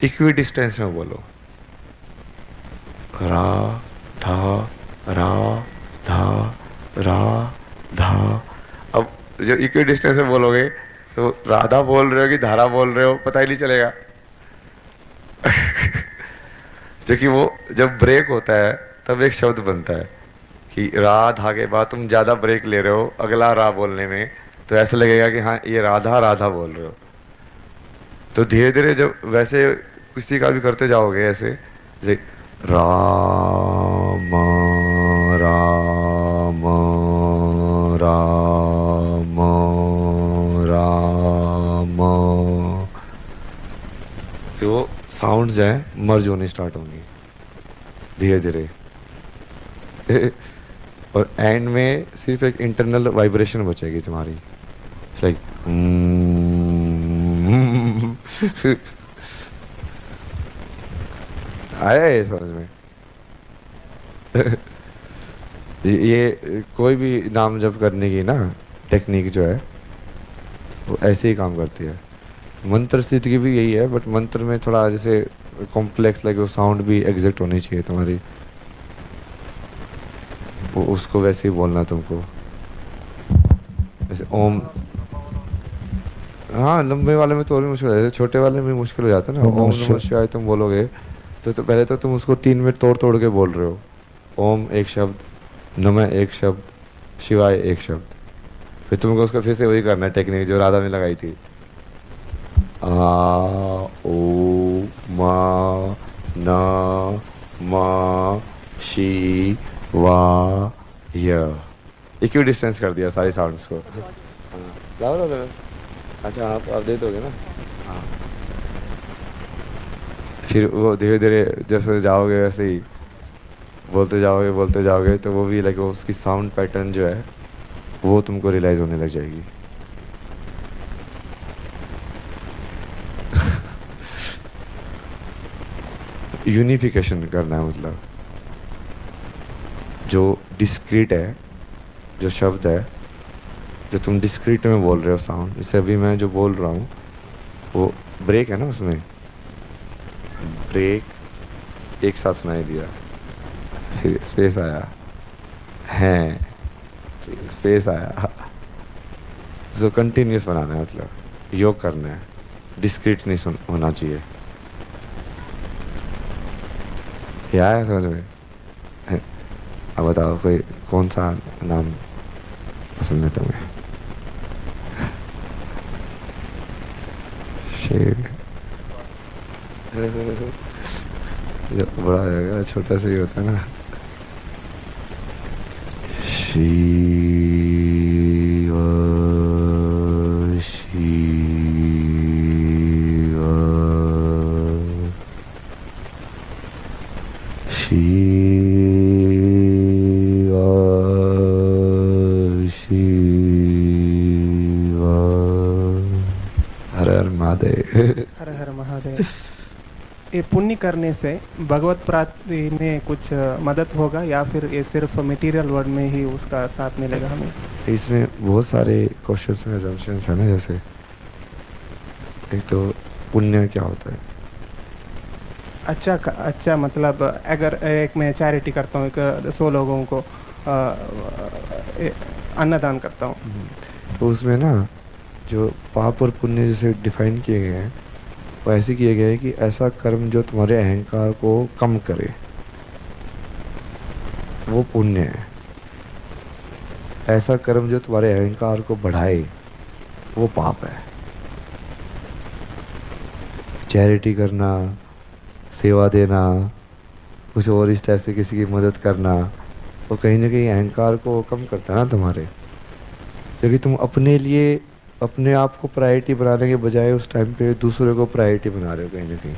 Equi distance में बोलो। रा धा रा धा रा धा। अब जब इक्वी डिस्टेंस में बोलोगे तो राधा बोल रहे हो कि धारा बोल रहे हो पता ही नहीं चलेगा। क्योंकि वो जब ब्रेक होता है तब एक शब्द बनता है कि रा धा के बाद तुम ज्यादा ब्रेक ले रहे हो अगला रा बोलने में, तो ऐसा लगेगा कि हाँ ये राधा राधा बोल रहे हो। तो धीरे धीरे जब वैसे किसी का भी करते जाओगे ऐसे, जैसे राम राम राम राम, तो वो साउंड्स हैं मर्ज होनी स्टार्ट होंगी धीरे धीरे। और एंड में सिर्फ एक इंटरनल वाइब्रेशन बचेगी तुम्हारी, लाइक आया ये समझ में? ये कोई भी नाम जप करने की ना टेक्निक जो है वो ऐसे ही काम करती है। मंत्र सिद्ध की भी यही है, बट मंत्र में थोड़ा जैसे कॉम्प्लेक्स लगे, वो साउंड भी एग्जैक्ट होनी चाहिए तुम्हारी, वो उसको वैसे ही बोलना तुमको, जैसे ओम। हाँ लंबे वाले में तो और भी मुश्किल है, जैसे छोटे वाले में मुश्किल हो जाता है ना। ओम नमः ओम नमः शिवाय। शिवाय तुम बोलोगे तो पहले तो तुम उसको तीन में तोड़ तोड़ के बोल रहे हो। ओम एक शब्द, नमः एक शब्द, शिवाय एक शब्द। फिर तुमको उसका फिर से वही करना है टेक्निक जो राधा में लगाई थी। आ ओ मा न मा शी वा य। इक्वी डिस्टेंस कर दिया सारी साउंड्स को। हाँ, फ्लावर वाला? अच्छा आप दे दोगे ना? हाँ। फिर वो धीरे धीरे जैसे जाओगे वैसे ही बोलते जाओगे तो वो भी लाइक वो उसकी साउंड पैटर्न जो है वो तुमको रियलाइज होने लग जाएगी। यूनिफिकेशन करना है, मतलब जो डिस्क्रीट है, जो शब्द है जो तुम डिस्क्रीट में बोल रहे हो साउंड, जैसे अभी मैं जो बोल रहा हूँ वो ब्रेक है ना, उसमें ब्रेक एक साथ सुनाई दिया, फिर स्पेस आया है, फिर स्पेस आया। उसको कंटिन्यूस बनाना है, मतलब योग करना है, डिस्क्रीट नहीं होना चाहिए। क्या है समझ में? अब बताओ कोई कौन सा नाम पसंद है तुम्हें? शेर। जब बड़ा हो जाएगा छोटा सा ही होता है ना। शिव शिव शिव शिव। हर हर महादेव। हर हर महादेव। ये पुण्य करने से भगवत प्राप्ति में कुछ मदद होगा या फिर ये सिर्फ मटेरियल वर्ल्ड में ही उसका साथ मिलेगा हमें? इसमें बहुत सारे क्वेश्चंस में assumptions है ना, जैसे एक तो पुण्य क्या होता है? अच्छा मतलब अगर एक मैं चैरिटी करता हूँ, एक 100 लोगों को अन्नदान करता हूँ। तो उसमें ना जो पाप और पुण्य जैसे डिफाइन किए गए हैं वो ऐसे किए गए हैं कि ऐसा कर्म जो तुम्हारे अहंकार को कम करे वो पुण्य है, ऐसा कर्म जो तुम्हारे अहंकार को बढ़ाए वो पाप है। चैरिटी करना, सेवा देना, कुछ और इस टाइप से किसी की मदद करना, वो कहीं ना कहीं अहंकार को कम करता है ना तुम्हारे, क्योंकि तुम अपने लिए अपने आप को प्रायोरिटी बनाने के बजाय उस टाइम पे दूसरे को प्रायोरिटी बना रहे हो कहीं ना कहीं।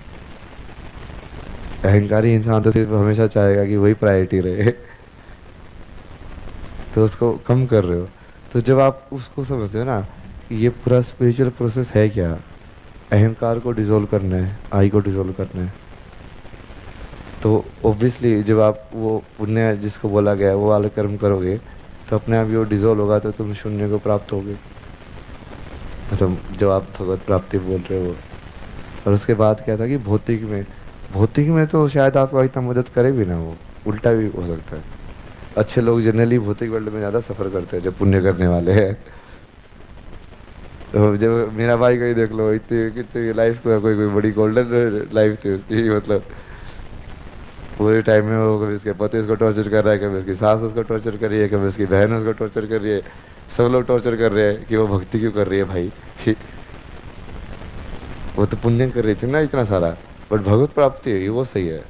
अहंकारी इंसान तो सिर्फ हमेशा चाहेगा कि वही प्रायोरिटी रहे, तो उसको कम कर रहे हो। तो जब आप उसको समझते हो ना कि ये पूरा स्पिरिचुअल प्रोसेस है क्या, अहंकार को डिसॉल्व करना है, आई को डिसॉल्व करना है, तो ऑब्वियसली जब आप वो पुण्य जिसको बोला गया है वो वाले कर्म करोगे तो अपने आप ही वो डिसॉल्व होगा, तो तुम शून्य को प्राप्त होगे। मतलब जब आप भगवत प्राप्ति बोल रहे हो और उसके बाद क्या था कि भौतिक में तो शायद आपको इतना मदद करे भी ना, वो उल्टा भी हो सकता है। अच्छे लोग जनरली भौतिक वर्ल्ड में ज़्यादा सफ़र करते हैं, जो पुण्य करने वाले हैं। तो जब मेरा भाई को ही देख लो, इतनी कितनी लाइफ को कोई कोई बड़ी गोल्डन लाइफ थी उसकी, मतलब पूरे टाइम में वो कभी उसके पति उसको टॉर्चर कर रहा है, कभी उसकी सास उसको टॉर्चर कर रही है, कभी उसकी बहन उसको टॉर्चर कर रही है, सब लोग टॉर्चर कर रहे हैं कि वो भक्ति क्यों कर रही है भाई। वो तो पुण्य कर रही थी ना इतना सारा, बट भगवत प्राप्ति है वो सही है।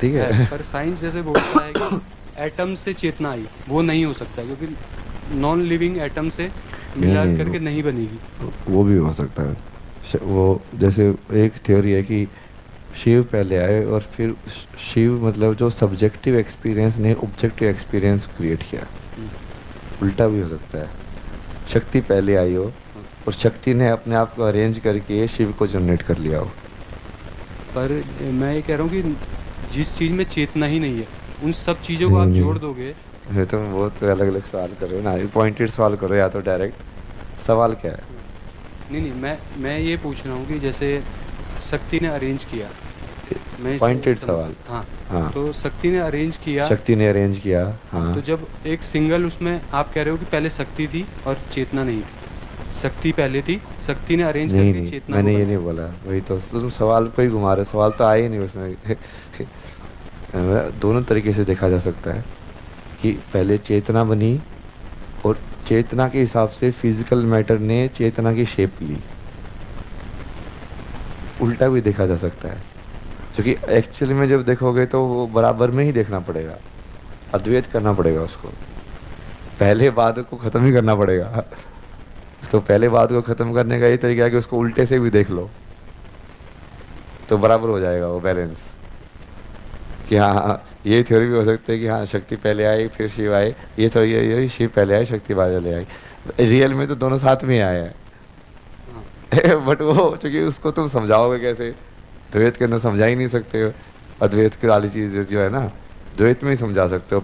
ठीक है। पर साइंस जैसे बोलता है कि एटम से चेतना आई, वो नहीं हो सकता क्योंकि नॉन लिविंग एटम से मिला नहीं, करके नहीं बनेगी। वो भी हो सकता है। वो जैसे एक थ्योरी है कि शिव पहले आए और फिर शिव मतलब जो सब्जेक्टिव एक्सपीरियंस ने ऑब्जेक्टिव एक्सपीरियंस क्रिएट किया। उल्टा भी हो सकता है, शक्ति पहले आई हो और शक्ति ने अपने आप को अरेंज करके शिव को जनरेट कर लिया हो। पर मैं ये कह रहा हूँ कि जिस चीज़ में चेतना ही नहीं है, उन सब चीज़ों को आप नहीं, जोड़ दोगे। ये तो बहुत अलग अलग सवाल कर रहे हो ना, पॉइंटेड सवाल करो या तो डायरेक्ट। सवाल क्या है? नहीं, मैं ये पूछ रहा हूँ कि जैसे शक्ति ने अरेंज किया, मैं इसे पॉइंटेड समझ- सवाल। हाँ, हाँ, तो शक्ति ने अरेंज किया। शक्ति ने अरेंज किया। हाँ, तो जब एक सिंगल उसमें आप कह रहे हो कि पहले शक्ति थी और चेतना नहीं थी, शक्ति पहले थी, शक्ति ने अरेंज नहीं करके नहीं, चेतना मैंने को ये बनाया। नहीं बोला, वही तो तुम सवाल को ही घुमा रहे हो, सवाल तो आया ही नहीं उसमें। दोनों तरीके से देखा जा सकता है कि पहले चेतना बनी और चेतना के हिसाब से फिजिकल मैटर ने चेतना की शेप ली। उल्टा भी देखा जा सकता है, क्योंकि एक्चुअली में जब देखोगे तो वो बराबर में ही देखना पड़ेगा, अद्वैत करना पड़ेगा उसको, पहले बात को ख़त्म ही करना पड़ेगा। तो पहले बात को ख़त्म करने का ये तरीका है कि उसको उल्टे से भी देख लो, तो बराबर हो जाएगा वो बैलेंस। कि हाँ, ये थ्योरी भी हो सकती है कि हाँ शक्ति पहले आई फिर शिव आए, ये तो ये शिव पहले आए शक्ति बाद में आई। रियल में तो दोनों साथ में आए हैं। बट वो चूंकि उसको तुम समझाओगे कैसे, द्वैत के अंदर समझा ही नहीं सकते हो। अद्वैत की वाली चीज़ जो है ना, द्वैत में ही समझा सकते हो।